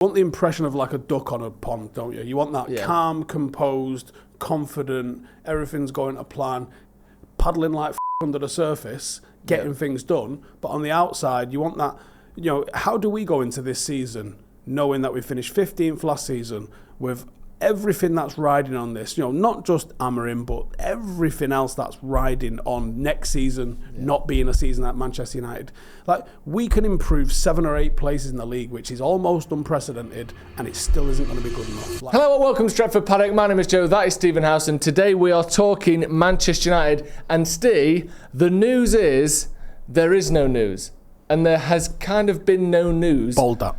You want the impression of like a duck on a pond, don't you? You want that calm, composed, confident, everything's going to plan, paddling like under the surface, getting things done. But on the outside, you want that, how do we go into this season knowing that we finished 15th last season with everything that's riding on this, not just Amorim, but everything else that's riding on next season not being a season at Manchester United. Like, we can improve 7 or 8 places in the league, which is almost unprecedented, and it still isn't going to be good enough. Hello and welcome to Stretford, Paddock. My name is Joe, that is Stephen Howson. Today we are talking Manchester United, and Steve, the news is there is no news. And there has kind of been no news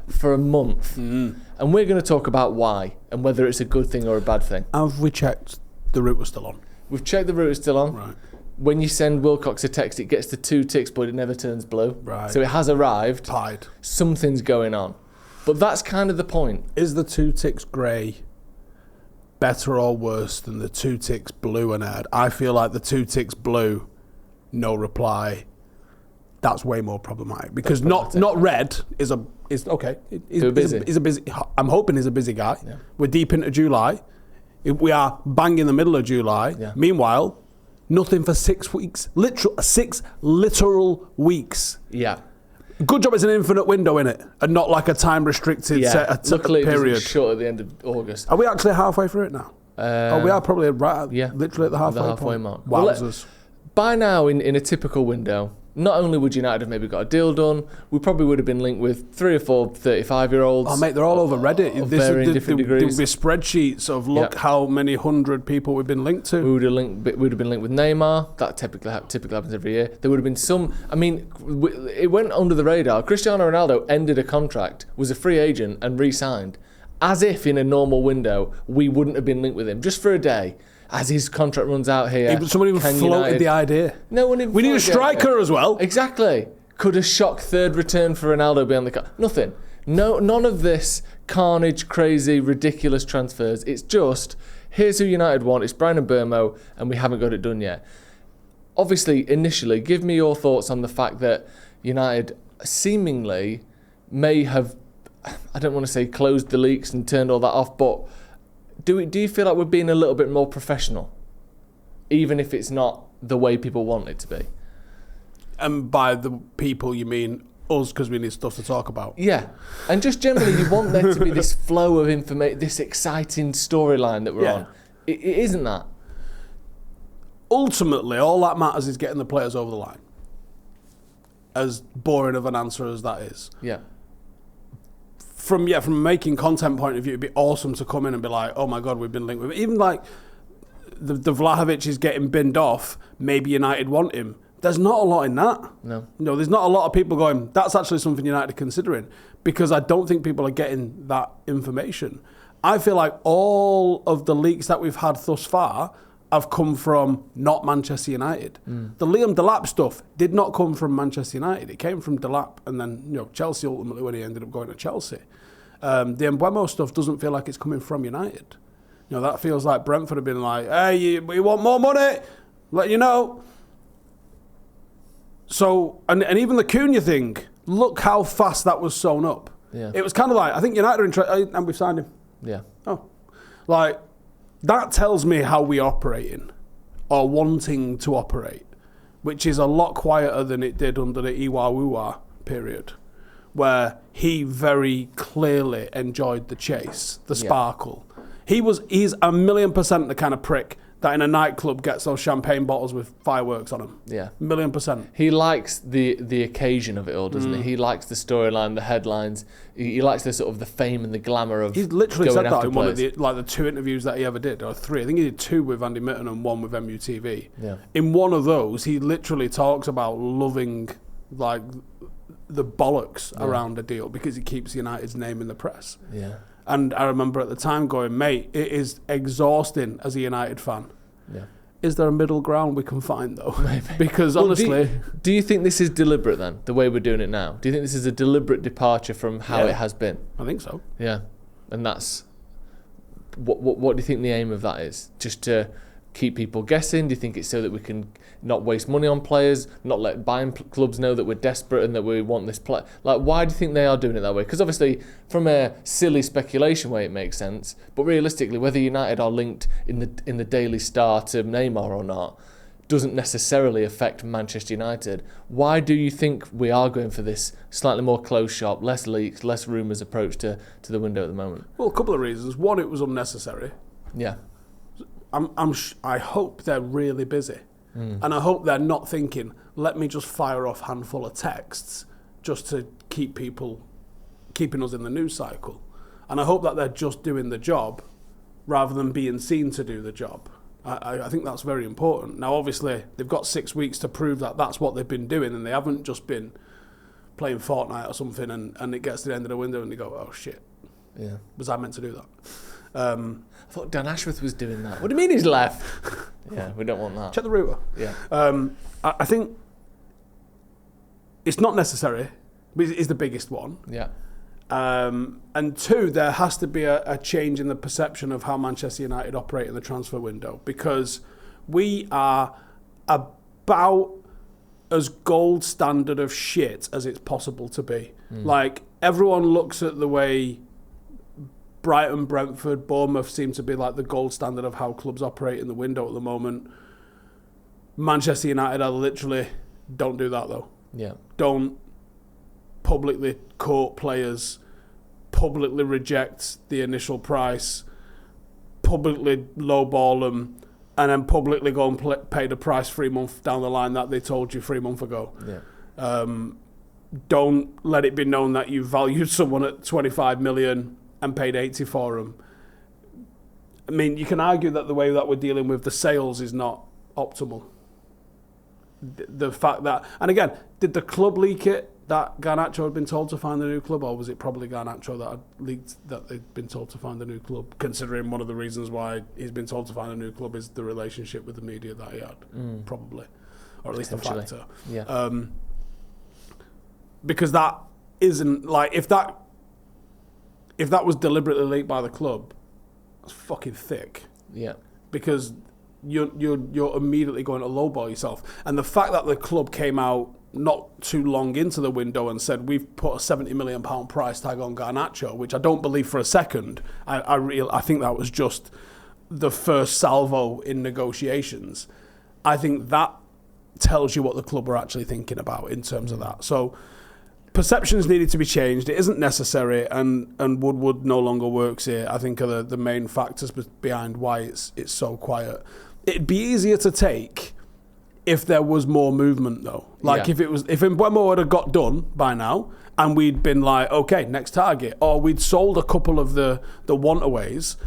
for a month. And we're going to talk about why and whether it's a good thing or a bad thing. Have we checked the route was still on? We've checked the route is still on. Right. When you send Wilcox a text, it gets the 2 ticks, but it never turns blue. Right. So it has arrived. Pied. Something's going on. But that's kind of the point. Is the 2 ticks grey better or worse than the 2 ticks blue and red? I feel like the 2 ticks blue, no reply. That's way more problematic because not red is okay. He's a busy. I'm hoping he's a busy guy. Yeah. We're deep into July. We are bang in the middle of July. Yeah. Meanwhile, nothing for 6 weeks. Six literal weeks. Yeah. Good job it's an infinite window in it and not like a time restricted Luckily, period. It's short at the end of August. Are we actually halfway through it now? We are probably literally at the halfway mark. Wowzers. By now, in a typical window, not only would United have maybe got a deal done, we probably would have been linked with 3 or 4 35-year-olds. Oh, mate, they're all over Reddit. Of varying different degrees. There'll be spreadsheets of how many 100 people we've been linked to. We would have been linked with Neymar. That typically happens every year. There would have been some. I mean, it went under the radar. Cristiano Ronaldo ended a contract, was a free agent, and re-signed, as if in a normal window we wouldn't have been linked with him just for a day. As his contract runs out here, somebody even floated the idea. No one even. We need a striker as well. Exactly. Could a shock third return for Ronaldo be on the nothing? No, none of this carnage, crazy, ridiculous transfers. It's just here's who United want. It's Brian and Burmo, and we haven't got it done yet. Obviously, initially, give me your thoughts on the fact that United seemingly may have, I don't want to say closed the leaks and turned all that off, but do you feel like we're being a little bit more professional, even if it's not the way people want it to be? And by the people, you mean us, because we need stuff to talk about? Yeah. And just generally, you want there to be this flow of information, this exciting storyline that we're on. It isn't that. Ultimately, all that matters is getting the players over the line. As boring of an answer as that is. Yeah. From a making content point of view, it'd be awesome to come in and be like, oh my God, we've been linked with it. Even like the Vlahovic is getting binned off, maybe United want him. There's not a lot in that. No, there's not a lot of people going, that's actually something United are considering, because I don't think people are getting that information. I feel like all of the leaks that we've had thus far have come from not Manchester United. The Liam Delap stuff did not come from Manchester United. It came from Delap and then Chelsea ultimately when he ended up going to Chelsea. The Mbeumo stuff doesn't feel like it's coming from United. That feels like Brentford have been like, hey, we want more money, let you know. So, and even the Cunha thing, look how fast that was sewn up. Yeah. It was kind of like, I think United are interested, and we've signed him. Yeah. Oh, like, that tells me how we're operating or wanting to operate, which is a lot quieter than it did under the Iwa-Wuwa period, where he very clearly enjoyed the chase, the sparkle. He's 1,000,000% the kind of prick that in a nightclub gets those champagne bottles with fireworks on them. Yeah. 1,000,000%. He likes the occasion of it all, doesn't he? He likes the storyline, the headlines. He likes the sort of the fame and the glamour of. He's literally said that in one of the 2 interviews that he ever did, or 3. I think he did 2 with Andy Mitten and 1 with MUTV. Yeah. In one of those, he literally talks about loving like the bollocks around a deal because it keeps United's name in the press. Yeah. And I remember at the time going, mate, it is exhausting as a United fan. Yeah. Is there a middle ground we can find, though? Maybe. Because honestly... Do you think this is deliberate, then, the way we're doing it now? Do you think this is a deliberate departure from how it has been? I think so. Yeah. And that's... What do you think the aim of that is? Just to keep people guessing? Do you think it's so that we can not waste money on players, not let buying clubs know that we're desperate and that we want this player? Like, why do you think they are doing it that way? Because obviously, from a silly speculation way, it makes sense. But realistically, whether United are linked in the Daily Star to Neymar or not doesn't necessarily affect Manchester United. Why do you think we are going for this slightly more closed shop, less leaks, less rumours approach to the window at the moment? Well, a couple of reasons. One, it was unnecessary. Yeah. I hope they're really busy. And I hope they're not thinking, let me just fire off a handful of texts just to keeping us in the news cycle. And I hope that they're just doing the job rather than being seen to do the job. I think that's very important. Now, obviously, they've got 6 weeks to prove that that's what they've been doing, and they haven't just been playing Fortnite or something, and it gets to the end of the window and they go, oh, shit. Yeah. Was I meant to do that? I thought Dan Ashworth was doing that. What do you mean he's left? Yeah, we don't want that. Check the router. Yeah. I think it's not necessary, but it's the biggest one. Yeah. And two, there has to be a change in the perception of how Manchester United operate in the transfer window, because we are about as gold standard of shit as it's possible to be. Like, everyone looks at the way Brighton, Brentford, Bournemouth seem to be like the gold standard of how clubs operate in the window at the moment. Manchester United are literally, don't do that though. Yeah. Don't publicly court players, publicly reject the initial price, publicly lowball them, and then publicly go and pay the price 3 months down the line that they told you 3 months ago. Yeah. Don't let it be known that you valued someone at 25 million and paid 80 for them. I mean, you can argue that the way that we're dealing with the sales is not optimal. The fact that, and again, did the club leak it that Garnacho had been told to find a new club, or was it probably Garnacho that had leaked that they'd been told to find a new club, considering one of the reasons why he's been told to find a new club is the relationship with the media that he had, probably, or at least a factor. Yeah. Because that isn't, like, if that was deliberately leaked by the club, that's fucking thick. Yeah. Because you're immediately going to lowball yourself. And the fact that the club came out not too long into the window and said, we've put a £70 million price tag on Garnacho, which I don't believe for a second. I think that was just the first salvo in negotiations. I think that tells you what the club were actually thinking about in terms of that. So perceptions needed to be changed. It isn't necessary, and Woodward no longer works here, I think, are the main factors behind why it's so quiet. It'd be easier to take if there was more movement, though. Like, if Mbeumo had got done by now, and we'd been like, okay, next target, or we'd sold a couple of the want-aways,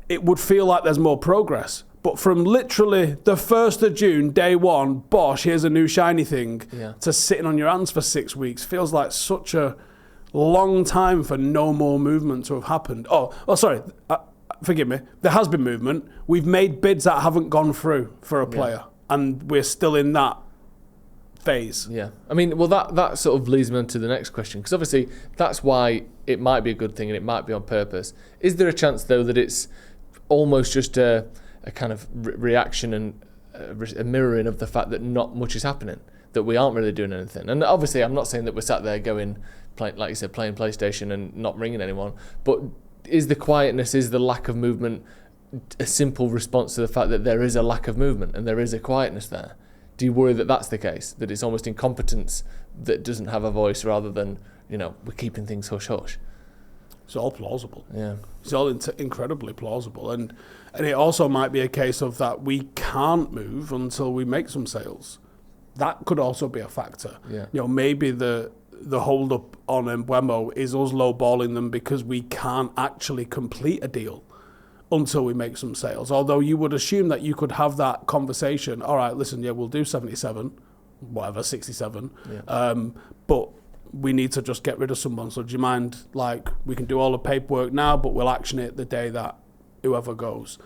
it would feel like there's more progress. But from literally the 1st of June, day one, bosh, here's a new shiny thing, to sitting on your hands for 6 weeks feels like such a long time for no more movement to have happened. Sorry, forgive me. There has been movement. We've made bids that haven't gone through for a player, and we're still in that phase. Yeah. I mean, well, that sort of leads me on to the next question, because obviously that's why it might be a good thing and it might be on purpose. Is there a chance, though, that it's almost just a kind of reaction and a mirroring of the fact that not much is happening, that we aren't really doing anything? And obviously, I'm not saying that we're sat there like you said, playing PlayStation and not ringing anyone, but is the quietness, is the lack of movement a simple response to the fact that there is a lack of movement and there is a quietness there? Do you worry that that's the case, that it's almost incompetence that doesn't have a voice rather than, we're keeping things hush-hush? It's all plausible. Yeah. It's all incredibly plausible. And it also might be a case of that we can't move until we make some sales. That could also be a factor. Yeah. Maybe the hold up on Mbeumo is us lowballing them because we can't actually complete a deal until we make some sales. Although you would assume that you could have that conversation. All right, listen, we'll do 77, whatever, 67. Yeah. But we need to just get rid of someone. So do you mind, we can do all the paperwork now, but we'll action it the day that whoever goes.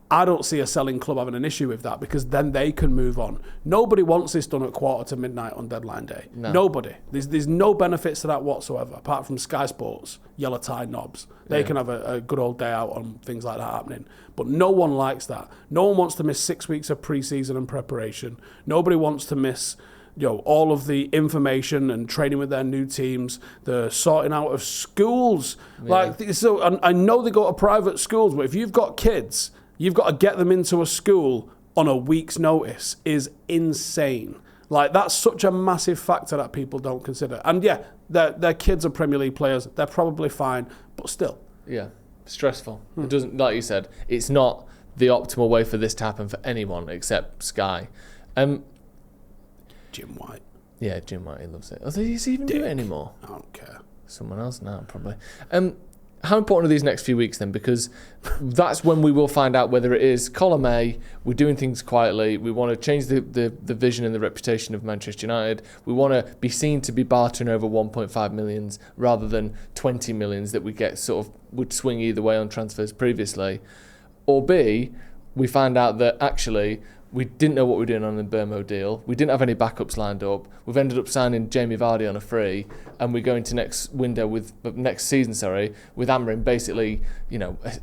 I don't see a selling club having an issue with that because then they can move on. Nobody wants this done at midnight on deadline day. No. Nobody. There's no benefits to that whatsoever, apart from Sky Sports, yellow tie knobs. They can have a good old day out on things like that happening. But no one likes that. No one wants to miss 6 weeks of pre-season and preparation. Nobody wants to miss all of the information and training with their new teams, the sorting out of schools. So I know they go to private schools, but if you've got kids, you've got to get them into a school on a week's notice is insane. Like, that's such a massive factor that people don't consider. And yeah, their kids are Premier League players. They're probably fine, but still. Yeah, stressful. It doesn't, like you said, it's not the optimal way for this to happen for anyone except Sky. Jim White. Yeah, Jim White, he loves it. Does he even do it anymore? I don't care. Someone else now, probably. How important are these next few weeks then? Because that's when we will find out whether it is column A, we're doing things quietly, we want to change the vision and the reputation of Manchester United, we want to be seen to be bartering over 1.5 millions rather than 20 millions that we get sort of would swing either way on transfers previously. Or B, we find out that actually we didn't know what we were doing on the Burmo deal. We didn't have any backups lined up. We've ended up signing Jamie Vardy on a free, and we go into next season with Amorim basically,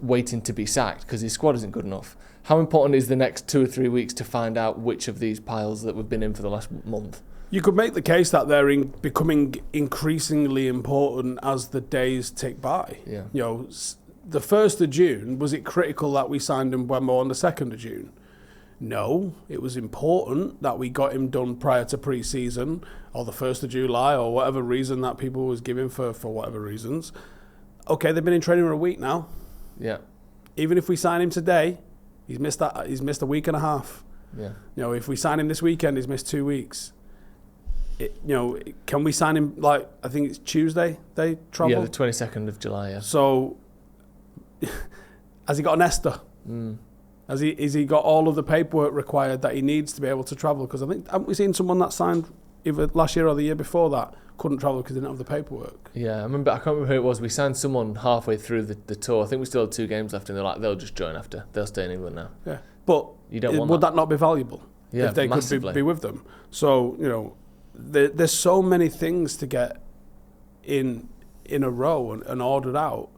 waiting to be sacked because his squad isn't good enough. How important is the next 2 or 3 weeks to find out which of these piles that we've been in for the last month? You could make the case that they're becoming increasingly important as the days tick by. Yeah. The 1st of June, was it critical that we signed Mbeumo on the 2nd of June? No, it was important that we got him done prior to pre-season or the 1st of July or whatever reason that people was giving for whatever reasons. Okay, they've been in training for a week now. Yeah. Even if we sign him today, he's missed a week and a half. Yeah. If we sign him this weekend, he's missed 2 weeks. Can we sign him, I think it's Tuesday they travel? Yeah, the 22nd of July, yeah. So, has he got an Esther? Has he got all of the paperwork required that he needs to be able to travel? Because I think, haven't we seen someone that signed either last year or the year before that couldn't travel because they didn't have the paperwork? Yeah, I can't remember who it was. We signed someone halfway through the tour. I think we still had 2 games left, and they're like, they'll just join after. They'll stay in England now. Yeah, but would that not be valuable? Yeah, if they massively. could be with them. So, there's so many things to get in a row and ordered out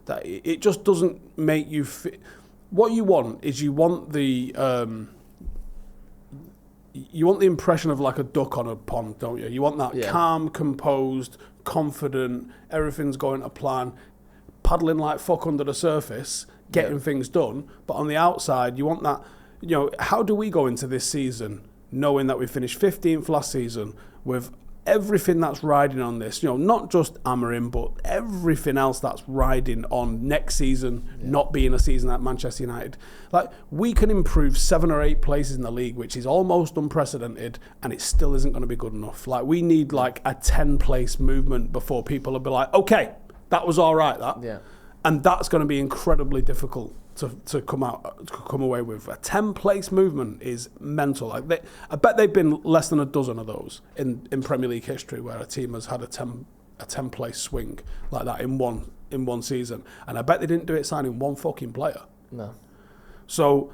that it just doesn't make you fit. What you want is you want the impression of like a duck on a pond, don't you? You want that calm, composed, confident, everything's going to plan, paddling like fuck under the surface, getting things done. But on the outside, you want that, how do we go into this season knowing that we finished 15th last season with everything that's riding on this, not just Amorim, but everything else that's riding on next season not being a season at Manchester United. We can improve 7 or 8 places in the league, which is almost unprecedented, and it still isn't going to be good enough. We need a 10-place movement before people will be like, okay, that was all right, that. Yeah. And that's going to be incredibly difficult to come away with. A 10-place movement is mental. I bet they've been less than a dozen of those in Premier League history where a team has had a 10-place swing like that in one season. And I bet they didn't do it signing one fucking player. No. So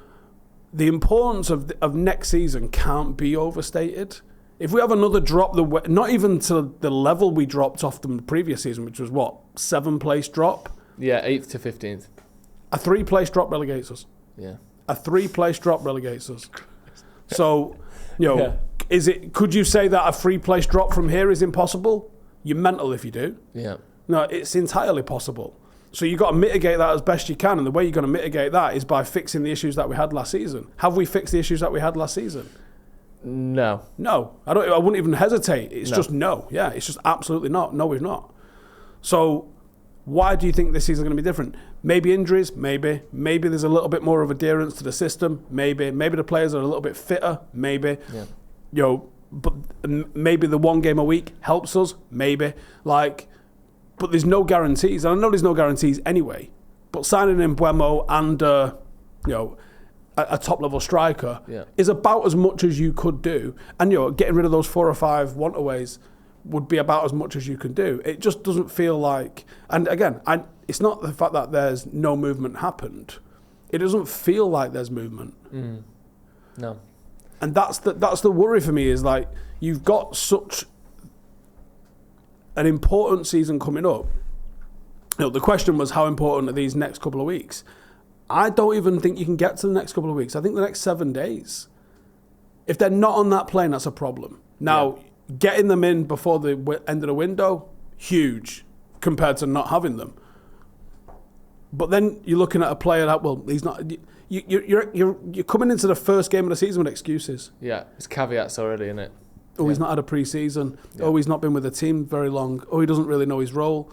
the importance of next season can't be overstated. If we have another drop, not even to the level we dropped off the previous season, which was 7-place drop? Yeah, 8th to 15th. A 3-place drop relegates us. Yeah. A 3-place drop relegates us. So, could you say that a 3-place drop from here is impossible? You're mental if you do. Yeah. No, it's entirely possible. So you've got to mitigate that as best you can, and the way you're going to mitigate that is by fixing the issues that we had last season. Have we fixed the issues that we had last season? No. No. I wouldn't even hesitate. It's just no. Yeah, it's just absolutely not. No, we've not. So why do you think this season is going to be different? Maybe injuries, maybe. Maybe there's a little bit more of adherence to the system, maybe. Maybe the players are a little bit fitter, maybe. Yeah. But maybe the 1 game a week helps us, maybe. But there's no guarantees. And I know there's no guarantees anyway. But signing in Mbeumo and a top-level striker is about as much as you could do. And getting rid of those 4 or 5 want-aways would be about as much as you can do. It just doesn't feel like... And again, it's not the fact that there's no movement happened. it doesn't feel like there's movement. No. And that's the worry for me, is like, you've got such an important season coming up. The question was, how important are these next couple of weeks? I don't even think you can get to the next couple of weeks. I think the next 7 days. If they're not on that plane, that's a problem. Now, getting them in before the end of the window, huge compared to not having them. But then you're looking at a player that, well, he's not. You're coming into the first game of the season with excuses. Yeah, it's caveats already, isn't it? Oh, he's not had a pre-season. Yeah. Oh, he's not been with the team very long. Oh, he doesn't really know his role.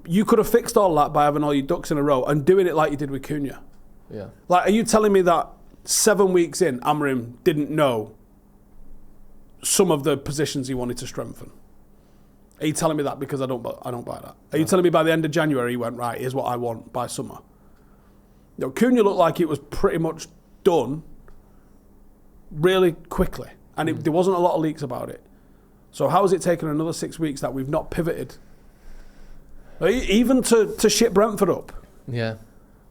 You could have fixed all that by having all your ducks in a row and doing it like you did with Cunha. Yeah. Like, are you telling me that 7 weeks in, Amorim didn't know some of the positions he wanted to strengthen? Are you telling me that? Because I don't buy that. Are you telling me by the end of January he went, right, here's what I want by summer? Cunha looked like it was pretty much done really quickly. And there wasn't a lot of leaks about it. So how has it taken another 6 weeks that we've not pivoted? Even to ship Brentford up. Yeah.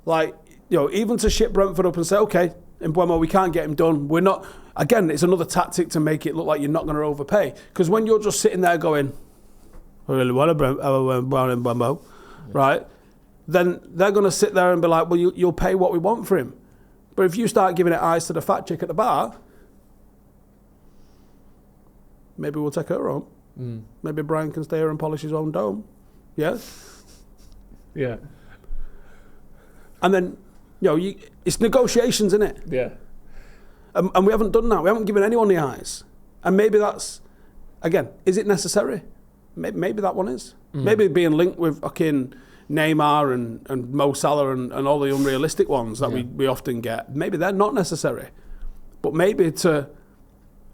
Like, even to ship Brentford up and say, okay, Mbeumo, we can't get him done. We're not. Again, it's another tactic to make it look like you're not going to overpay. Because when you're just sitting there going, I really want a Mbeumo, right? Then they're going to sit there and be like, well, you'll pay what we want for him. But if you start giving it eyes to the fat chick at the bar, maybe we'll take her home. Maybe Brian can stay here and polish his own dome. Yeah? Yeah. And then, it's negotiations, isn't it? Yeah. And we haven't done that. We haven't given anyone the eyes. And maybe that's, again, is it necessary? Maybe that one is. Maybe being linked with fucking Neymar and Mo Salah and all the unrealistic ones that we often get, maybe they're not necessary. But maybe to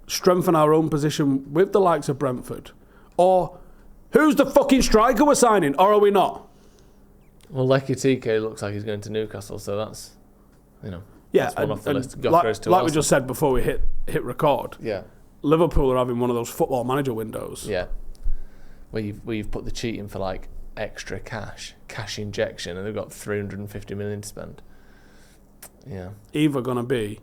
strengthen our own position with the likes of Brentford. Or who's the fucking striker we're signing? Or are we not? Well, Lekitike looks like he's going to Newcastle, so that's, that's one off the list. Like we just said before we hit record. Yeah. Liverpool are having one of those football manager windows. Yeah. Where you've put the cheat in for like extra cash injection, and they've got 350 million to spend. Yeah. Either going to be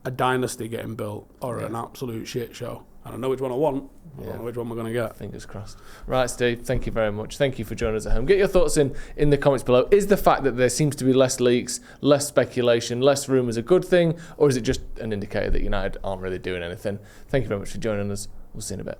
a dynasty getting built or an absolute shit show. I don't know which one I want. I don't know which one we're going to get. Fingers crossed. Right, Steve, thank you very much. Thank you for joining us at home. Get your thoughts in the comments below. Is the fact that there seems to be less leaks, less speculation, less rumours a good thing, or is it just an indicator that United aren't really doing anything? Thank you very much for joining us. We'll see you in a bit.